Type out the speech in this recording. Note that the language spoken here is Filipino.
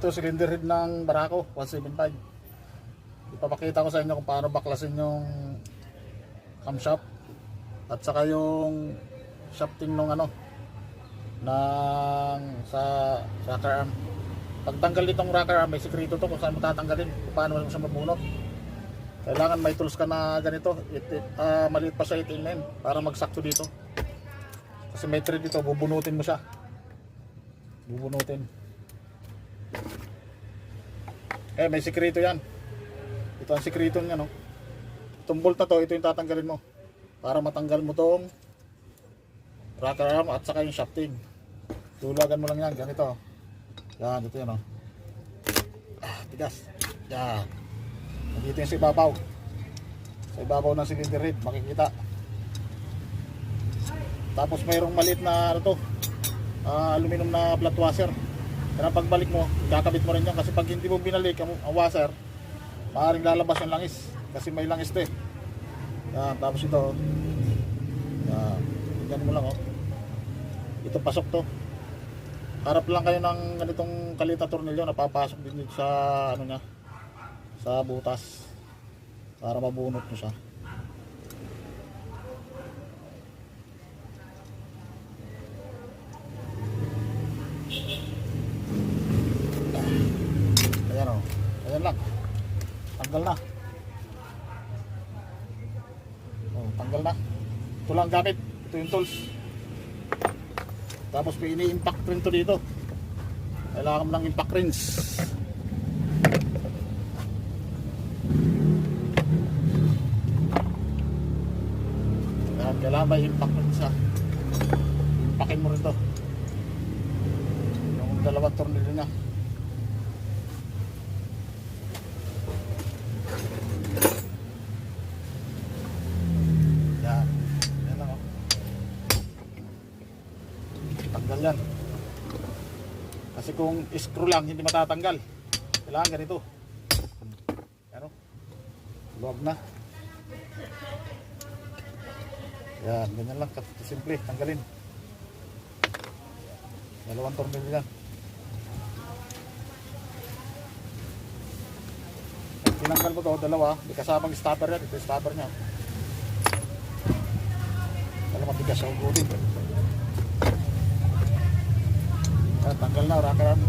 Ito cylinder head ng Barako 175. Ipapakita ko sa inyo kung paano baklasin yung camshaft at saka yung shafting ng ano ng sa rocker arm. Pagtanggal nitong rocker arm, may sikreto to kung saan mo tatanggalin, kung paano mo siya mabunot. Kailangan may tools ka na ganito, maliit pa siya 8mm para magsakto dito. Kasi may thread dito, bubunutin mo siya. Bubunutin. May sikreto yan. Ito ang sikreto niya, no. Itong bolt na to, ito yung tatanggalin mo para matanggal mo tong rocker arm at saka yung shafting. Tulagan mo lang yan, ganito. Yan, ito yan, no. Tigas. Yan. Nandito yung sa ibabaw. Sa ibabaw ng cylinder head, makikita. Tapos mayroong maliit na ano to, aluminum na flat washer. Kaya pagbalik mo, kakabit mo rin yan kasi pag hindi mo binalik ang washer, maaaring lalabas yung langis kasi may langis to eh. Yan, tapos ito, yan, tingnan mo lang oh. Ito pasok to. Harap lang kayo ng ganitong kalita tornilyo na papasok din dito sa ano niya, sa butas para mabunot nyo siya. Ayan o, ayan lang, tanggal na. Tanggal na. Ito lang gamit, ito yung tools. Tapos may ini-impact rin to dito. Kailangan mo ng impact rings. Kailangan may impact rings ha. Impactin mo rin to. Yung dalawang tornilyo niya. Yan. Yan lang o. Tanggal yan. Kasi kung screw lang hindi matatanggal, kailangan ganito. Ano? Luwag na. Yan, ganyan lang, simple, tanggalin. Dalawang tornilyo yan. Tinanggal mo to, dalawa, may kasamang stopper yan, ito yung stopper nya. Dalawa matigas sa ugutin. Tanggal na, rocker arm.